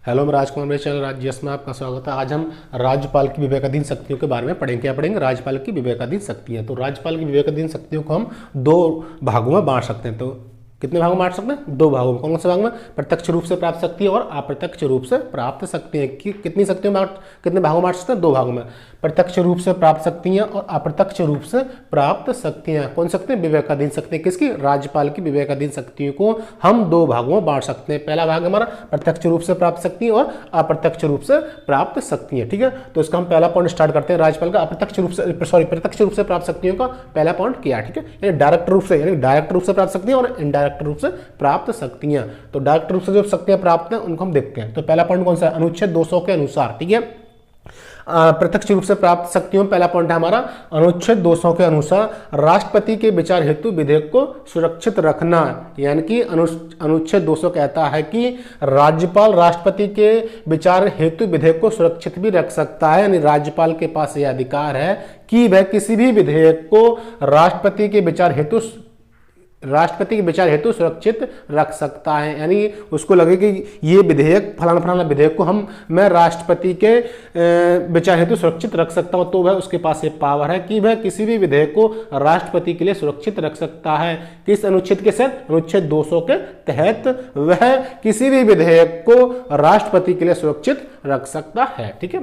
Hello, मैं राजकुमार, मेरे channel राज्यस में आपका स्वागत है। आज हम राज्यपाल की विवेकाधीन शक्तियों के बारे में पढ़ेंगे। क्या पढ़ेंगे? राज्यपाल की विवेकाधीन शक्तियाँ। तो राज्यपाल की विवेकाधीन शक्तियों को हम दो भागों में बांट सकते हैं। तो कितने भागों में बांट सकते हैं? दो भागों में। कौन से भाग में? प्रत्यक्ष रूप से प्राप्त शक्ति और अप्रत्यक्ष रूप से प्राप्त शक्तियाँ। कितनी शक्तियों में कितने भागों में बांट सकते हैं? दो भागों में। प्रत्यक्ष रूप से प्राप्त शक्तियाँ और अप्रत्यक्ष रूप से प्राप्त शक्तियाँ। कौन शक्तियाँ? विवेकाधीन शक्तियाँ। किसकी? राज्यपाल की विवेकाधीन शक्तियों को हम दो भागों में बांट सकते हैं। पहला भाग हमारा प्रत्यक्ष रूप से प्राप्त शक्ति और अप्रत्यक्ष रूप से प्राप्त शक्तियाँ। ठीक है, तो इसका हम पहला पॉइंट स्टार्ट करते हैं। राज्यपाल का प्रत्यक्ष रूप से प्राप्त शक्तियों का पहला पॉइंट किया। ठीक है, यानी डायरेक्ट रूप से प्राप्त शक्तियाँ और इनडायरेक्ट रूप से प्राप्त शक्तियाँ। तो डायरेक्ट रूप से जो शक्तियाँ प्राप्त हैं उनको हम देखते हैं। तो पहला पॉइंट कौन सा है? अनुच्छेद 200 के अनुसार। ठीक है, प्रत्यक्ष रूप से प्राप्त शक्तियों में पहला पॉइंट है हमारा अनुच्छेद 200 के अनुसार राष्ट्रपति के विचार हेतु विधेयक को सुरक्षित रखना। यानी कि अनुच्छेद 200 कहता है कि राज्यपाल राष्ट्रपति के विचार हेतु विधेयक को सुरक्षित भी रख सकता है। यानी राज्यपाल के पास यह अधिकार है कि वह किसी भी विधेयक को राष्ट्रपति के विचार हेतु सुरक्षित रख सकता है। यानी उसको लगे कि ये विधेयक फलाना विधेयक को मैं राष्ट्रपति के विचार हेतु सुरक्षित रख सकता हूं, तो वह उसके पास ये पावर है कि वह किसी भी विधेयक को राष्ट्रपति के लिए सुरक्षित रख सकता है। किस अनुच्छेद के तहत? अनुच्छेद 200 के तहत वह किसी भी विधेयक को राष्ट्रपति के लिए सुरक्षित रख सकता है। ठीक है,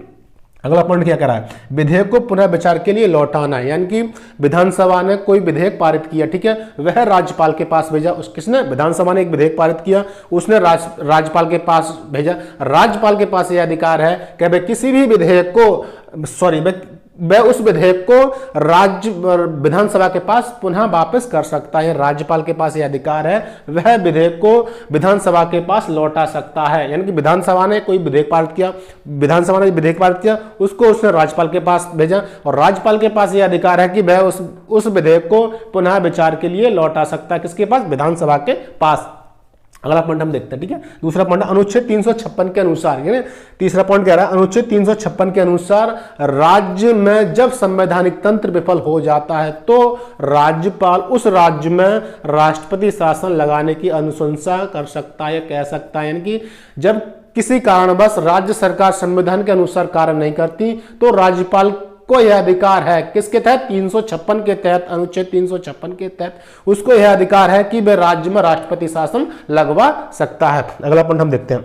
अगला पॉइंट क्या कह रहा है? विधेयक को पुनः विचार के लिए लौटाना है। यानी कि विधानसभा ने कोई विधेयक पारित किया, ठीक है, वह राज्यपाल के पास भेजा। किसने? विधानसभा ने एक विधेयक पारित किया, उसने राज्यपाल के पास भेजा। राज्यपाल के पास यह अधिकार है कि वह किसी भी विधेयक को वह उस विधेयक को विधानसभा के पास पुनः वापस कर सकता है। राज्यपाल के पास यह अधिकार है, वह विधेयक को विधानसभा के पास लौटा सकता है। यानी कि विधानसभा ने विधेयक पारित किया, उसको उसने राज्यपाल के पास भेजा और राज्यपाल के पास यह अधिकार है कि वह उस विधेयक को पुनः विचार के लिए लौटा सकता है। किसके पास? विधानसभा के पास। अगला पॉइंट हम देखते हैं। ठीक है, दूसरा पॉइंट अनुच्छेद 356 के अनुसार, यानी तीसरा पॉइंट कह रहा है अनुच्छेद 356 के अनुसार राज्य में जब संवैधानिक तंत्र विफल हो जाता है तो राज्यपाल उस राज्य में राष्ट्रपति शासन लगाने की अनुशंसा कर सकता है, कह सकता है। यानी कि जब किसी कारणवश राज्य सरकार संविधान के अनुसार कार्य नहीं करती तो राज्यपाल को यह अधिकार है। किसके तहत? 356 के तहत, अनुच्छेद 356 के तहत उसको यह अधिकार है कि वह राज्य में राष्ट्रपति शासन लगवा सकता है। अगला पॉइंट हम देखते हैं।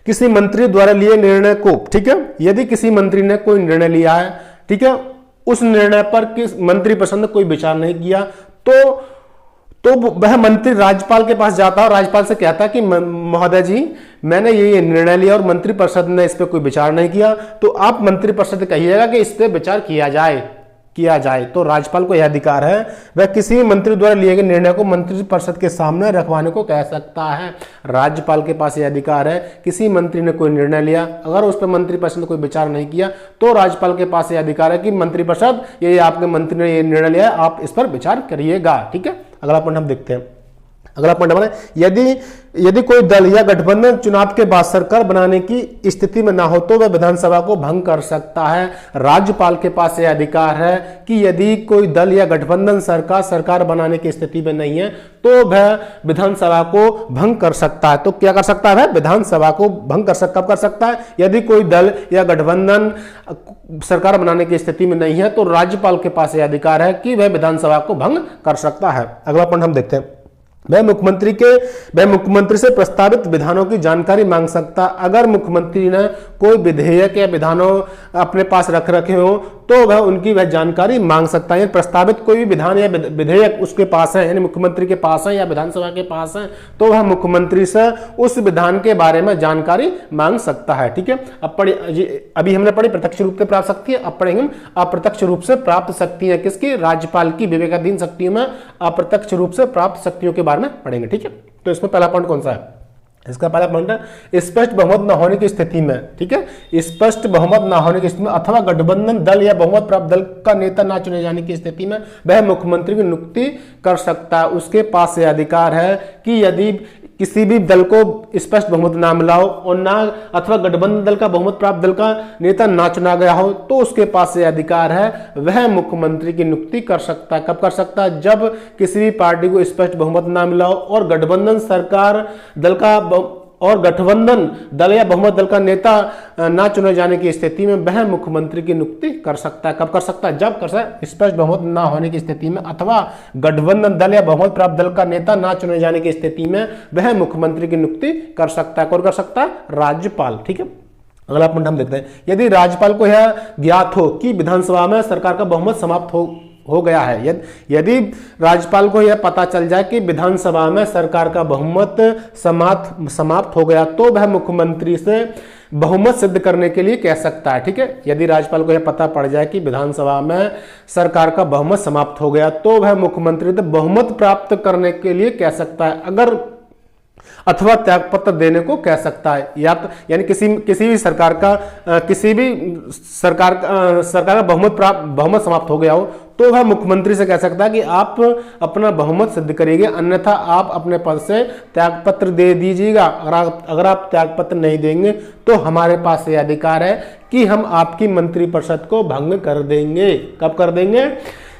किसी मंत्री द्वारा लिए निर्णय को, ठीक है, यदि किसी मंत्री ने कोई निर्णय लिया है, ठीक है, उस निर्णय पर किस मंत्रिपरिषद ने कोई विचार नहीं किया तो वह मंत्री राज्यपाल के पास जाता है और राज्यपाल से कहता है कि महोदय जी, मैंने ये निर्णय लिया और मंत्रिपरिषद ने इस पर कोई विचार नहीं किया, तो आप मंत्रिपरिषद कहिएगा कि इस पर विचार किया जाए। तो राज्यपाल को यह अधिकार है, वह किसी भी मंत्री द्वारा लिए गए निर्णय को मंत्रिपरिषद के सामने रखवाने को कह सकता है। राज्यपाल के पास यह अधिकार है, किसी मंत्री ने कोई निर्णय लिया, अगर उस पर मंत्रिपरिषद ने कोई विचार नहीं किया तो राज्यपाल के पास यह अधिकार है कि मंत्रिपरिषद, ये आपके मंत्री ने ये निर्णय लिया, आप इस पर विचार करिएगा। ठीक है, अगला पॉइंट हम देखते हैं। अगला पॉइंट हमारा, यदि कोई दल या गठबंधन चुनाव के बाद सरकार बनाने की स्थिति में ना हो तो वह विधानसभा को भंग कर सकता है। राज्यपाल के पास यह अधिकार है कि यदि कोई दल या गठबंधन सरकार बनाने की स्थिति में नहीं है तो वह विधानसभा को भंग कर सकता है। तो क्या कर सकता है? विधानसभा को भंग कर सकता है। यदि कोई दल या गठबंधन सरकार बनाने की स्थिति में नहीं है तो राज्यपाल के पास यह अधिकार है कि वह विधानसभा को भंग कर सकता है। अगला पॉइंट हम देखते हैं। वह मुख्यमंत्री से प्रस्तावित विधानों की जानकारी मांग सकता। अगर मुख्यमंत्री ने कोई विधेयक या विधानों अपने पास रखे हो तो वह जानकारी मांग सकता है। प्रस्तावित कोई भी विधान या विधेयक उसके पास है, यानी मुख्यमंत्री के पास है या विधानसभा के पास है, तो वह मुख्यमंत्री से उस विधान के बारे में जानकारी मांग सकता है। ठीक है, अभी हमने पढ़ी प्रत्यक्ष रूप से प्राप्त शक्ति, अब पढ़ेंगे अप्रत्यक्ष रूप से प्राप्त शक्तियां। किसकी? राज्यपाल की विवेकाधीन शक्तियों में अप्रत्यक्ष रूप से प्राप्त शक्तियों के बारे में पढ़ेंगे। ठीक है, तो इसमें पहला पॉइंट कौन सा है? इसका पहला पॉइंट है स्पष्ट बहुमत न होने की स्थिति में, ठीक है, स्पष्ट बहुमत न होने की स्थिति में अथवा गठबंधन दल या बहुमत प्राप्त दल का नेता न चुने जाने की स्थिति में वह मुख्यमंत्री की नियुक्ति कर सकता है। उसके पास यह अधिकार है कि यदि किसी भी दल को स्पष्ट बहुमत ना मिला हो और ना अथवा गठबंधन दल का बहुमत प्राप्त दल का नेता ना चुना गया हो तो उसके पास ये अधिकार है, वह मुख्यमंत्री की नियुक्ति कर सकता है। कब कर सकता है? जब किसी भी पार्टी को स्पष्ट बहुमत ना मिला हो और गठबंधन सरकार दल का और गठबंधन दल या बहुमत दल का नेता ना चुने जाने की स्थिति में वह मुख्यमंत्री की नियुक्ति कर सकता है। कब कर सकता है? जब कर सकता है स्पष्ट बहुमत ना होने की स्थिति में अथवा गठबंधन दल या बहुमत प्राप्त दल का नेता ना चुने जाने की स्थिति में वह मुख्यमंत्री की नियुक्ति कर सकता है। कौन कर सकता है? राज्यपाल। ठीक है, अगला पॉइंट हम देखते हैं। यदि राज्यपाल को यह ज्ञात हो कि विधानसभा में सरकार का बहुमत समाप्त हो गया है, यदि राज्यपाल को यह पता चल जाए कि विधानसभा में सरकार का बहुमत समाप्त हो गया, तो वह मुख्यमंत्री से बहुमत सिद्ध करने के लिए कह सकता है। ठीक है, यदि राज्यपाल को यह पता पड़ जाए कि विधानसभा में सरकार का बहुमत समाप्त हो गया, तो वह मुख्यमंत्री से बहुमत प्राप्त करने के लिए कह सकता है, अगर अथवा त्यागपत्र देने को कह सकता है। या तो यानी किसी भी सरकार का बहुमत समाप्त हो गया हो, तो वह मुख्यमंत्री से कह सकता है कि आप अपना बहुमत सिद्ध करिएगा, अन्यथा आप अपने पद से त्यागपत्र दे दीजिएगा। अगर आप त्यागपत्र नहीं देंगे तो हमारे पास यह अधिकार है कि हम आपकी मंत्रिपरिषद को भंग कर देंगे। कब कर देंगे?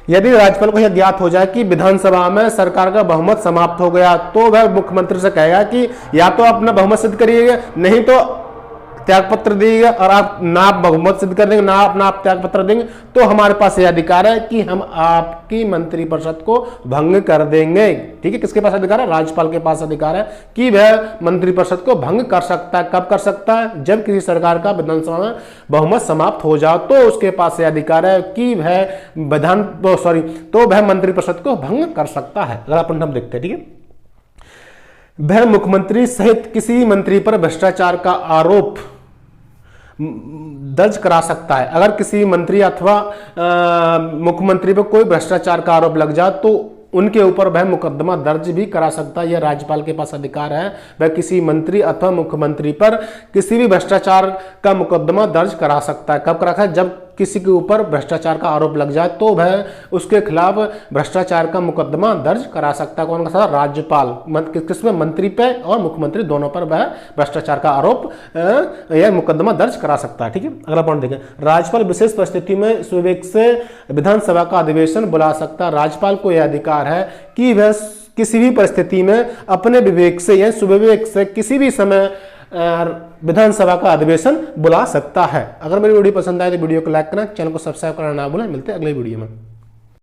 यदि राज्यपाल को यह ज्ञात हो जाए कि विधानसभा में सरकार का बहुमत समाप्त हो गया, तो वह मुख्यमंत्री से कहेगा कि या तो अपना बहुमत सिद्ध करिएगा, नहीं तो त्यागपत्र दीजिएगा। और आप ना बहुमत सिद्ध कर देंगे, ना अपना आप त्यागपत्र देंगे, तो हमारे पास यह अधिकार है कि हम आपकी मंत्रिपरिषद को भंग कर देंगे। ठीक है, किसके पास अधिकार है? राज्यपाल के पास अधिकार है कि वह मंत्रिपरिषद को भंग कर सकता है। कब कर सकता है? जब किसी सरकार का विधानसभा में बहुमत समाप्त हो जाए, तो उसके पास यह अधिकार है कि वह मंत्रिपरिषद को भंग कर सकता है। अगला पॉइंट हम देखते हैं। ठीक है, वह मुख्यमंत्री सहित किसी मंत्री पर भ्रष्टाचार का आरोप दर्ज करा सकता है। अगर किसी मंत्री अथवा मुख्यमंत्री पर कोई भ्रष्टाचार का आरोप लग जाए, तो उनके ऊपर वह मुकदमा दर्ज भी करा सकता है। यह राज्यपाल के पास अधिकार है, वह किसी मंत्री अथवा मुख्यमंत्री पर किसी भी भ्रष्टाचार का मुकदमा दर्ज करा सकता है। कब करा सकता है? जब किसी के ऊपर भ्रष्टाचार का आरोप लग जाए, तो वह उसके खिलाफ भ्रष्टाचार का मुकदमा दर्ज करा सकता है। कौन कर सकता है? राज्यपाल। किसमें? मंत्री पे और मुख्यमंत्री दोनों पर वह भ्रष्टाचार का आरोप या मुकदमा दर्ज करा सकता है। ठीक है, अगला पॉइंट देखें। राज्यपाल विशेष परिस्थिति में सुविवेक से विधानसभा का अधिवेशन बुला सकता है। राज्यपाल को यह अधिकार है कि वह किसी भी परिस्थिति में अपने विवेक से या सुविवेक से किसी भी समय विधानसभा का अधिवेशन बुला सकता है। अगर मेरी वीडियो पसंद आए तो वीडियो को लाइक करना, चैनल को सब्सक्राइब करना ना भूलें। मिलते हैं अगले वीडियो में।